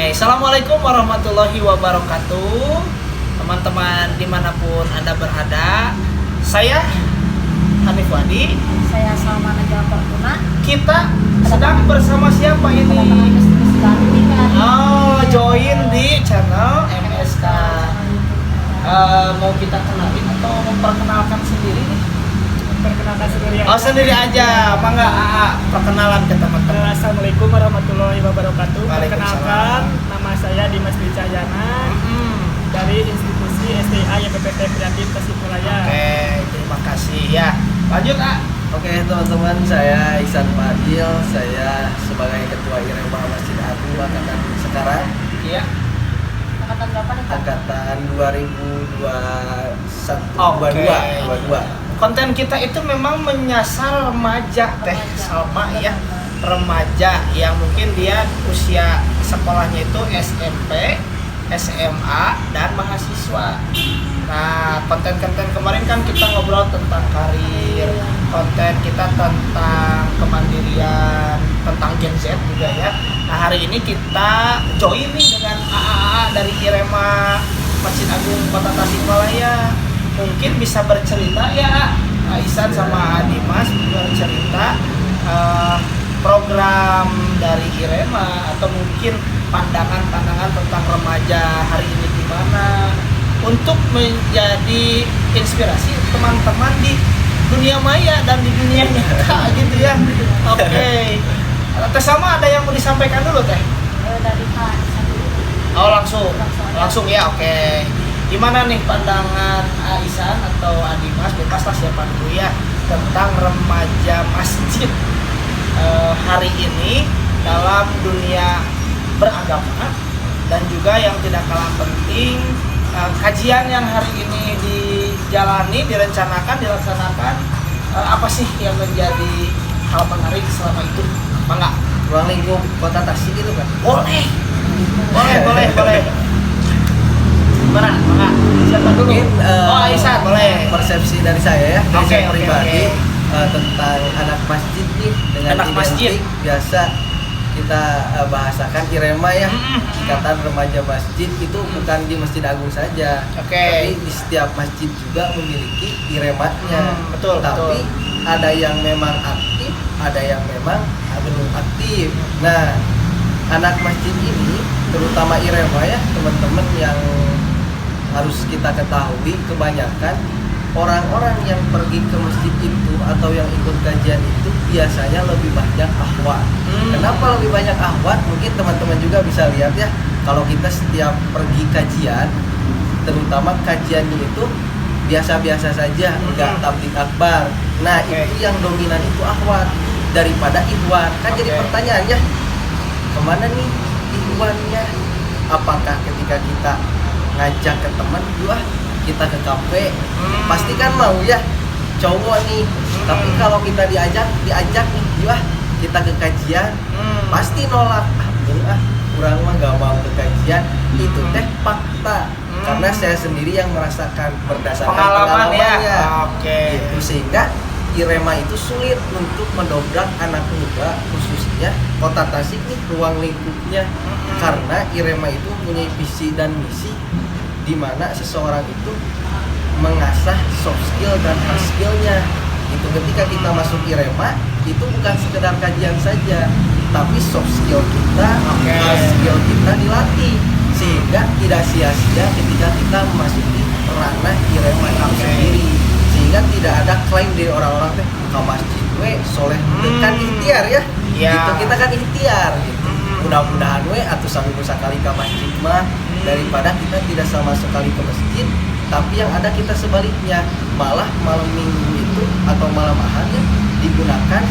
Assalamualaikum warahmatullahi wabarakatuh. Teman-teman dimanapun Anda berada, saya Hanif Wadi. Saya Salma Najwa Fortuna. Kita sedang bersama siapa ini? Oh, join di channel MSK. Mau kita kenalin atau memperkenalkan sendiri nih? Perkenalkan sendiri Oh, sendiri aja. Mangga perkenalan ke teman-teman. Assalamualaikum warahmatullahi wabarakatuh. Waalaikumsalam. Perkenalkan, nama saya Dimas Wicahyana dari institusi STIA YPPT Kreatif Tasikmalaya. Oke, terima kasih ya. Lanjut, Oke teman-teman, saya Ihsan Fadil. Saya sebagai Ketua IREMA Masjid Agung angkatan sekarang. Iya. Angkatan berapa nih, Pak? Angkatan 2021 Oke. 22. Konten kita itu memang menyasar remaja teh Salma ya, remaja yang mungkin dia usia sekolahnya itu SMP, SMA dan mahasiswa. Nah, konten-konten kemarin kan kita ngobrol tentang karir, konten kita tentang kemandirian, tentang Gen Z juga ya. Nah, hari ini kita join nih dengan AA dari IREMA Masjid Agung Kota Tasikmalaya. Mungkin bisa bercerita ya, Aisan sama Dimas bercerita program dari IREMA atau mungkin pandangan-pandangan tentang remaja hari ini gimana untuk menjadi inspirasi teman-teman di dunia maya dan di dunia nyata gitu ya. Oke. Teh Salma ada yang mau disampaikan dulu teh? Dari Pak. Oh langsung ya, oke. Gimana nih pandangan Aisan atau Dimas, bebas lah siapa dulu ya, tentang remaja masjid hari ini dalam dunia beragama, dan juga yang tidak kalah penting kajian yang hari ini dilaksanakan apa sih yang menjadi hal menarik selama itu? Mangga. Ruang lingkup Kota Tasik itu kan? Boleh. Mana? Mangga. Siapa dulu? Mungkin Aisan boleh. persepsi dari saya ya, dari Oke, saya oke, pribadi oke. tentang anak masjid nih dengan Anak masjid. biasa kita bahasakan IREMA ya. Mm-mm. Ikatan Remaja Masjid itu bukan di Masjid Agung saja, Oke. tapi di setiap masjid juga memiliki IREMA-nya. Betul, Tapi ada yang memang aktif, ada yang memang belum aktif. Nah, anak masjid ini terutama IREMA ya, teman-teman yang harus kita ketahui, kebanyakan orang-orang yang pergi ke masjid itu atau yang ikut kajian itu biasanya lebih banyak akhwat. Kenapa lebih banyak akhwat? Mungkin teman-teman juga bisa lihat ya, kalau kita setiap pergi kajian, terutama kajiannya itu biasa-biasa saja, enggak tablik akbar. Nah, Oke. itu yang dominan itu akhwat daripada ikhwan. Kan jadi Oke. pertanyaannya, kemana nih ikhwannya? Apakah ketika kita ngajak ke teman, wah kita ke kafe, pasti kan mau ya cowok nih. Tapi kalau kita diajak nih, wah kita ke kajian, pasti nolak. Kurang mah gak mau ke kajian. Itu teh fakta, karena saya sendiri yang merasakan berdasarkan Pengalaman ya. pengalamannya. Oke. Itu sehingga IREMA itu sulit untuk mendobrak anak muda, khususnya Kota Tasik nih ruang lingkupnya. Karena IREMA itu punya visi dan misi di mana seseorang itu mengasah soft skill dan hard skillnya. Itu ketika kita masuk IREMA itu bukan sekedar kajian saja, tapi soft skill kita, hard skill kita dilatih sehingga tidak sia-sia ketika kita memasuki ranah IREMA itu sendiri. Sehingga tidak ada klaim dari orang-orang teh ke masjid we soleh kan ikhtiar ya. Iya. Gitu, kita kan ikhtiar gitu. Mudah-mudahan we atau sampai sekali ke masjid mah daripada kita tidak sama sekali ke masjid, tapi yang ada kita sebaliknya, malah malam minggu itu atau malam ahadnya digunakan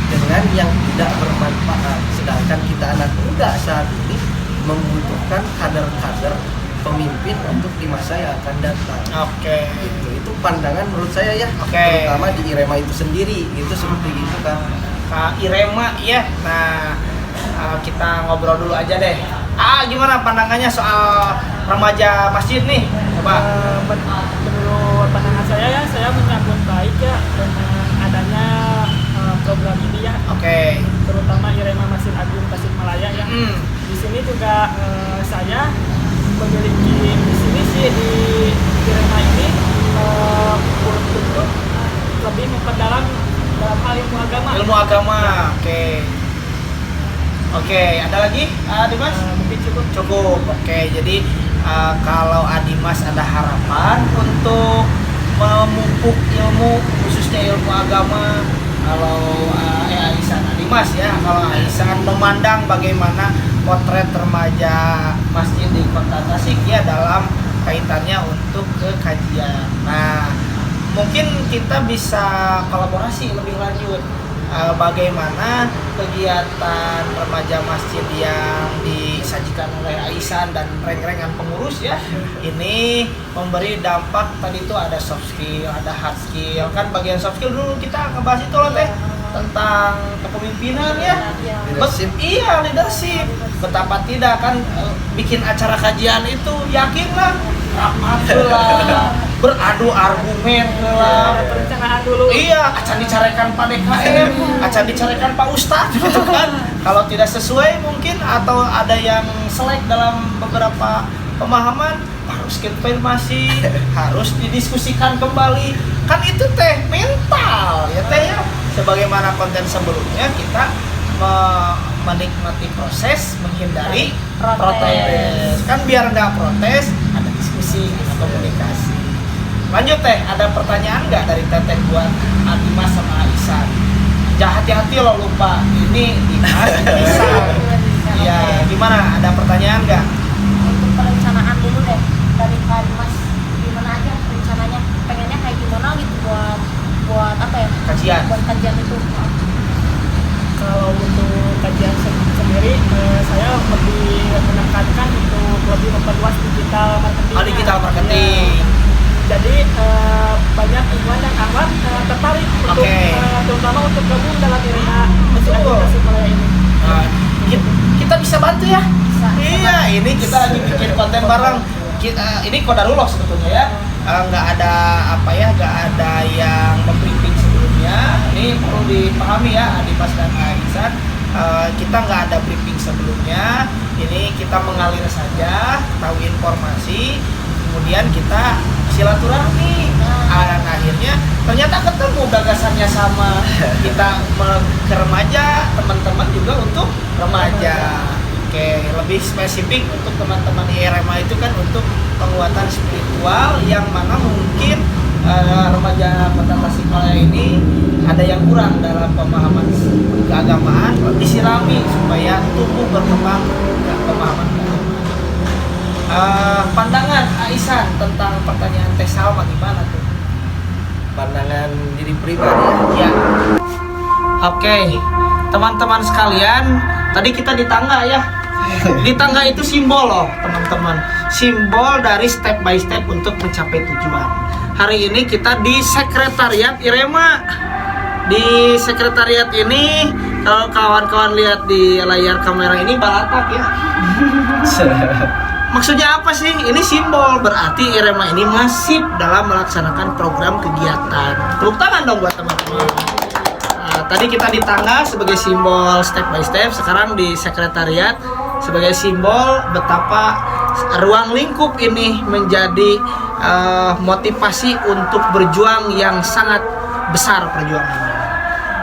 dengan yang tidak bermanfaat. Sedangkan kita anak muda saat ini membutuhkan kader-kader pemimpin untuk di masa yang akan datang. Oke. Gitu. Itu pandangan menurut saya ya, Oke. terutama di IREMA itu sendiri, itu seperti itu kan. Kak IREMA ya. Nah, kita ngobrol dulu aja deh. Gimana pandangannya soal remaja masjid nih? Coba. Menurut pandangan saya ya, saya menyambut baik ya dengan adanya program ini ya, Oke. terutama IREMA Masjid Agung Tasikmalaya ya. Di sini juga saya memiliki misi di Irema ini untuk lebih memperdalam dalam hal ilmu agama. Ilmu agama, oke, ada lagi Dimas? Mungkin Cukup, oke. Jadi kalau Adimas ada harapan untuk memupuk ilmu, khususnya ilmu agama, kalau Aisan Adimas ya, kalau Aisan memandang bagaimana potret remaja masjid di Kota Tasik ya dalam kaitannya untuk ke kajian. Nah, mungkin kita bisa kolaborasi lebih lanjut. Bagaimana kegiatan remaja masjid yang disajikan oleh Aisan dan reng-rengan pengurus ya, ini memberi dampak. Tadi itu ada soft skill, ada hard skill. Kan bagian soft skill dulu kita ngebahas itu loh teh, tentang kepemimpinan ya. Leadership. Iya, leadership. Betapa tidak kan bikin acara kajian itu yakinlah rapat lah, beradu argumen lah. perencanaan dulu. Iya, acan dicarekan Pak DKM, acan dicarekan Pak Ustadz gitu kan. Kalau tidak sesuai mungkin atau ada yang selek dalam beberapa pemahaman, harus konfirmasi, harus didiskusikan kembali. Kan itu teh mental ya teh ya. Sebagaimana konten sebelumnya kita menikmati proses, menghindari protes. Kan biar nggak protes, ada diskusi, ada komunikasi. Lanjut teh, ada pertanyaan nggak dari Teteh buat Adimas sama Aisan? Jangan hati-hati lo lupa, ini Dimas bisa. Ya, gimana? Ada pertanyaan nggak? Untuk perencanaan dulu deh dari Kak Dimas, gimana aja rencananya, pengennya kayak gimana gitu buat apa ya, Kajian. buat kajian itu. Kalau untuk kajian sendiri, saya lebih menekankan untuk lebih memperluas digital marketing. Digital marketing. Jadi banyak ilmuwan yang akhwat tertarik untuk terutama untuk gabung dalam Irema Masjid Betul. Tasikmalaya ini. Nah, kita bisa bantu ya. Bisa. Iya, ini kita lagi bikin konten bareng. Ini Kodarullah sebetulnya ya. Nggak ada nggak ada yang membriefing sebelumnya. Ini perlu dipahami ya, Adimas dan Aisan. Kita nggak ada briefing sebelumnya. Ini kita mengalir saja, tahu informasi, kemudian kita silaturahmi. Dan akhirnya ternyata ketemu gagasannya sama. Kita ke remaja, teman-teman juga untuk remaja. Oke, lebih spesifik untuk teman-teman IRMA itu kan untuk penguatan spiritual yang mana mungkin remaja Kota Tasikmalaya ini ada yang kurang dalam pemahaman keagamaan, disilami supaya tumbuh berkembang pemahaman keagamaan. Pandangan Aisan tentang pertanyaan Teh Salma gimana tuh? Pandangan diri pribadi Ya. Oke, teman-teman sekalian, tadi kita di tangga ya. Di tangga itu simbol loh, teman-teman. Simbol dari step by step untuk mencapai tujuan. Hari ini kita di sekretariat IREMA. Di sekretariat ini, kalau kawan-kawan lihat di layar kamera ini balatak ya. Maksudnya apa sih? Ini simbol, berarti IREMA ini masif dalam melaksanakan program kegiatan. Tepuk tangan dong buat teman-teman. Tadi kita di tangga sebagai simbol step by step, sekarang di sekretariat sebagai simbol betapa ruang lingkup ini menjadi motivasi untuk berjuang yang sangat besar perjuangannya.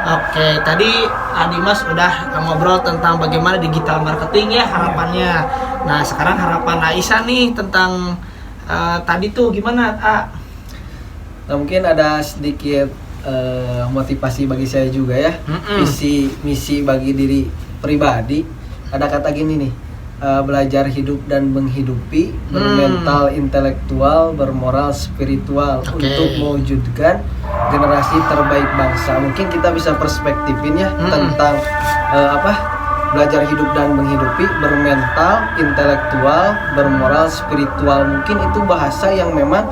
Oke, tadi Adimas udah ngobrol tentang bagaimana digital marketing ya harapannya. Nah, sekarang harapan Aisan nih tentang tadi tuh gimana? Nah, mungkin ada sedikit motivasi bagi saya juga ya. Visi misi bagi diri pribadi. Ada kata gini nih, belajar hidup dan menghidupi, bermental intelektual, bermoral spiritual untuk mewujudkan generasi terbaik bangsa. Mungkin kita bisa perspektifin ya tentang belajar hidup dan menghidupi, bermental intelektual, bermoral spiritual. Mungkin itu bahasa yang memang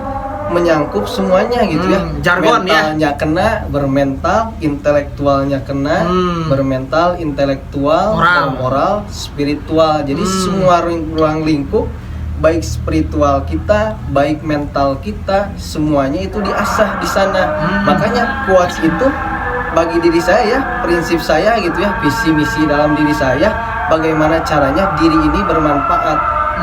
menyangkup semuanya gitu ya. Jargon ya. Mentalnya kena, bermental, intelektualnya kena, bermental, intelektual, bermoral, spiritual. Jadi semua ruang lingkup, baik spiritual kita, baik mental kita, semuanya itu diasah di sana. Makanya quotes itu bagi diri saya ya, prinsip saya gitu ya, visi misi dalam diri saya, bagaimana caranya diri ini bermanfaat.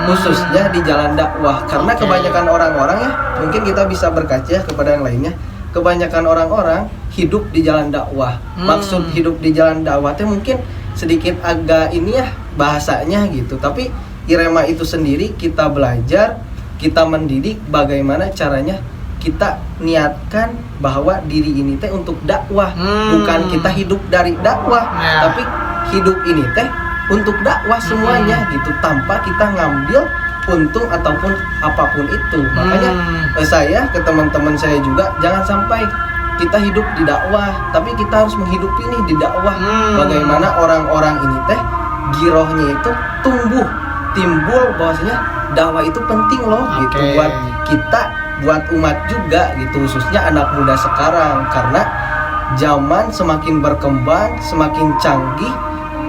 khususnya di jalan dakwah. Karena Oke. kebanyakan orang-orang ya, mungkin kita bisa berkaca kepada yang lainnya. Kebanyakan orang-orang hidup di jalan dakwah. Maksud hidup di jalan dakwah itu mungkin sedikit agak ini ya bahasanya gitu. Tapi Irema itu sendiri kita belajar, kita mendidik bagaimana caranya kita niatkan bahwa diri ini teh untuk dakwah, bukan kita hidup dari dakwah, Ya. tapi hidup ini teh untuk dakwah semuanya gitu, tanpa kita ngambil untung ataupun apapun itu. Makanya saya ke teman-teman saya juga, jangan sampai kita hidup di dakwah, tapi kita harus menghidupi nih di dakwah. Bagaimana orang-orang ini teh girohnya itu tumbuh, timbul bahwasanya dakwah itu penting loh gitu Oke. buat kita, buat umat juga gitu, khususnya anak muda sekarang. Karena zaman semakin berkembang, semakin canggih,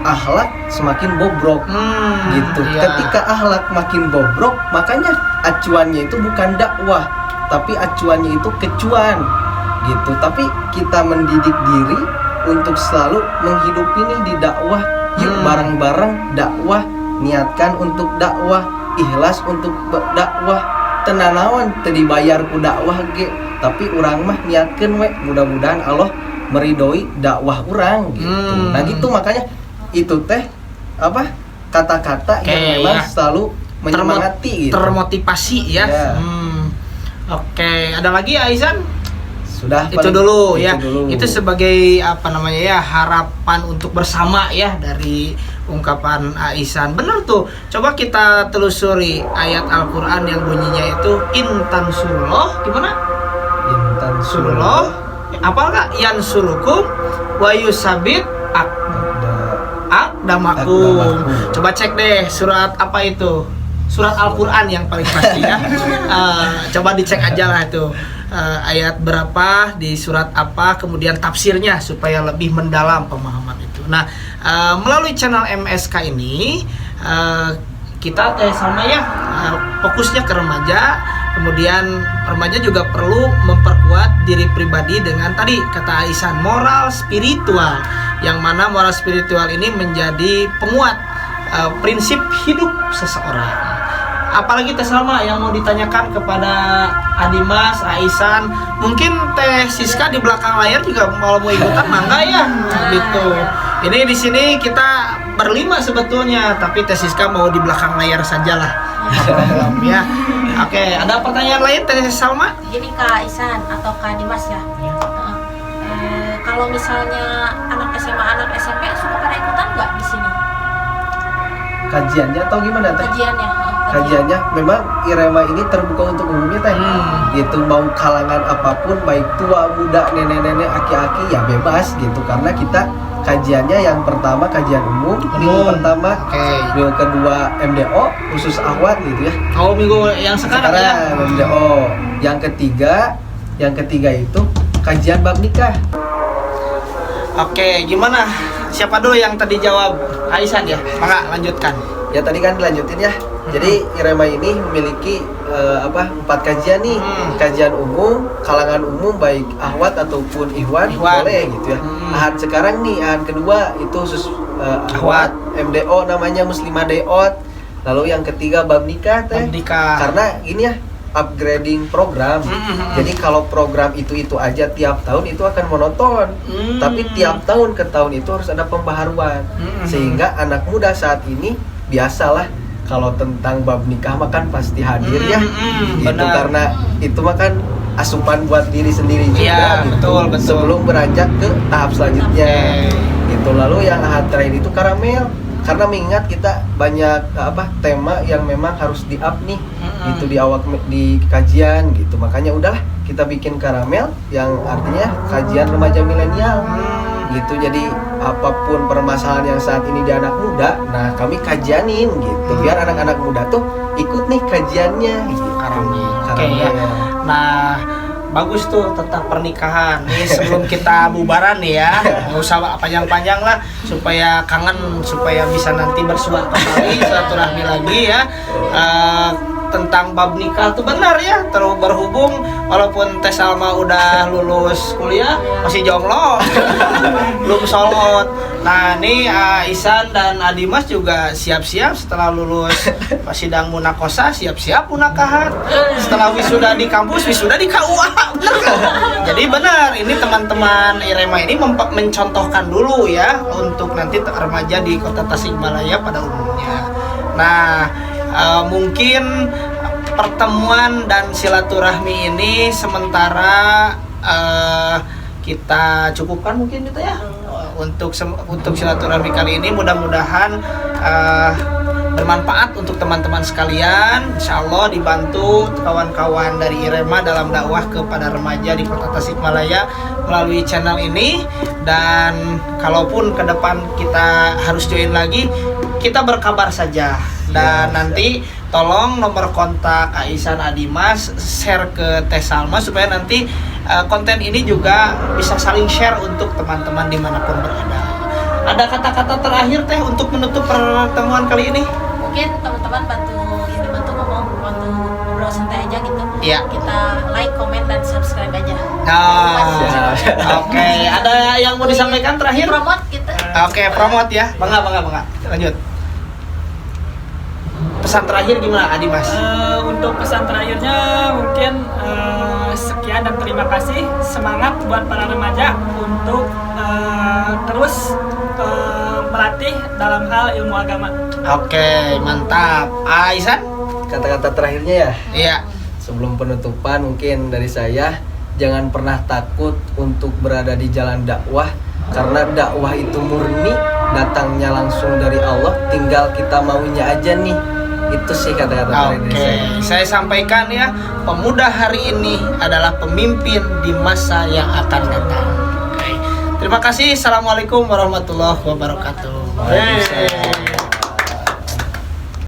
akhlak semakin bobrok gitu. Iya. Ketika akhlak makin bobrok, makanya acuannya itu bukan dakwah, tapi acuannya itu kecuan gitu. Tapi kita mendidik diri untuk selalu menghidupi nih di dakwah. Yuk bareng-bareng dakwah, niatkan untuk dakwah, ikhlas untuk dakwah. Tenanawan teu dibayar ku dakwah ge, tapi urang mah niatkeun we, mudah-mudahan Allah meridoi dakwah urang gitu. Nah gitu, makanya itu teh apa kata-kata Oke, yang memang ya. selalu menyemangati gitu. Termotivasi ya. Ya. Oke, ada lagi Aizan? Sudah Itu paling- dulu ya. dulu. Itu sebagai apa namanya ya, harapan untuk bersama ya dari ungkapan Aisan. Bener tuh. Coba kita telusuri ayat Al-Qur'an yang bunyinya itu intan surullah gimana? Intan Surullah. Apal enggak? Yansurukum wa yusabit aqdamakum. Aqdamakum. Coba cek deh surat apa itu? Surat Al-Qur'an yang paling pasti ya. Coba dicek aja lah itu. Ayat berapa di surat apa, kemudian tafsirnya supaya lebih mendalam pemahaman itu. Nah, melalui channel MSK ini kita sama ya fokusnya ke remaja. Kemudian remaja juga perlu memperkuat diri pribadi dengan tadi kata Aisan, moral spiritual, yang mana moral spiritual ini menjadi penguat prinsip hidup seseorang. Apalagi Teh Salma yang mau ditanyakan kepada Adimas, Aisan, mungkin Teh Siska di belakang layar juga kalau mau ikutan mangga ya, gitu. Ini di sini kita berlima sebetulnya, tapi Teh Siska mau di belakang layar sajalah. Ya. Oke, ada pertanyaan lain Teh Salma? Gini Kak Isan atau Kak Dimas ya. Kalau misalnya anak SMA, anak SMP suka pada ikutan nggak di sini Kajiannya atau gimana teh? kajiannya? Kajiannya memang Irema ini terbuka untuk umumnya teh. Gitu, mau kalangan apapun, baik tua, muda, nenek-nenek, aki-aki, ya bebas gitu. Karena kita kajiannya yang pertama kajian umum, minggu pertama, Oke. minggu kedua MDO khusus ahwat gitu ya. Oh, minggu yang sekarang ya. MDO. Yang ketiga itu kajian bab nikah. Oke, gimana? Siapa dulu yang tadi jawab? Aisan ya? Maka lanjutkan. Ya tadi kan dilanjutin ya. Jadi Irema ini memiliki 4 kajian nih. Kajian umum, kalangan umum baik ahwat ataupun ihwan, Ihwan. boleh gitu ya. Ahad sekarang nih, ahad kedua itu khusus ahwat, MDO namanya Muslimah Dayot. Lalu yang ketiga bab nikah teh. Bab nikah. Karena ini ya upgrading program. Jadi kalau program itu aja tiap tahun itu akan monoton. Tapi tiap tahun ke tahun itu harus ada pembaharuan. Sehingga anak muda saat ini biasalah kalau tentang bab nikah mah kan pasti hadir ya. Gitu, benar. karena itu mah kan asupan buat diri sendiri juga Iya, gitu. betul. Sebelum beranjak ke tahap selanjutnya. Oke. Gitu. Lalu yang ahad terakhir itu karamel. Karena mengingat kita banyak tema yang memang harus di-up nih. Gitu di awal di kajian gitu. Makanya udahlah kita bikin karamel yang artinya kajian remaja milenial. Gitu. Jadi apapun permasalahan yang saat ini di anak muda, nah kami kajianin gitu. Biar anak-anak muda tuh ikut nih kajiannya gitu. Karamel. Oke Karamel. ya. Nah, bagus tuh tentang pernikahan. Nih sebelum kita bubaran nih ya, nggak usah panjang-panjang lah supaya kangen, supaya bisa nanti bersua kembali silaturahmi lagi ya. tentang bab nikah tuh benar ya. Terus berhubung walaupun Teh Salma udah lulus kuliah masih jomblo, belum solot. Nah ini Isan dan Adimas juga siap-siap setelah lulus sidang munakosa, siap-siap munakahat. Setelah wisuda di kampus, wisuda di KUA. Bener kan? Jadi benar, ini teman-teman Irema ini mencontohkan dulu ya untuk nanti remaja di Kota Tasikmalaya pada umumnya. Nah mungkin pertemuan dan silaturahmi ini sementara kita cukupkan mungkin gitu ya untuk silaturahmi kali ini. Mudah-mudahan bermanfaat untuk teman-teman sekalian. Insya Allah dibantu kawan-kawan dari Irema dalam dakwah kepada remaja di Kota Tasikmalaya melalui channel ini. Dan kalaupun ke depan kita harus join lagi, kita berkabar saja. Dan nanti tolong nomor kontak Aisan Adimas share ke Teh Salma supaya nanti konten ini juga bisa saling share untuk teman-teman dimanapun berada. Ada kata-kata terakhir Teh untuk menutup pertemuan kali ini? Mungkin teman-teman bantu ngomong, bantu ngobrol santai aja gitu. Iya. Kita like, comment, dan subscribe aja. Nah, oke. Ada yang mau disampaikan terakhir? Promote kita. Oke, promote ya. Bangga. Lanjut. Pesan terakhir gimana Adimas? Untuk pesan terakhirnya mungkin sekian dan terima kasih. Semangat buat para remaja untuk terus melatih dalam hal ilmu agama. Oke, mantap. Aisan? Kata-kata terakhirnya ya. Iya. Sebelum penutupan mungkin dari saya, jangan pernah takut untuk berada di jalan dakwah, karena dakwah itu murni, datangnya langsung dari Allah, tinggal kita maunya aja nih. Itu sih kata-kata terakhir dari saya. Saya sampaikan ya, pemuda hari ini adalah pemimpin di masa yang akan datang. Oke. Terima kasih. Assalamualaikum warahmatullahi wabarakatuh. Waalaikumsalam.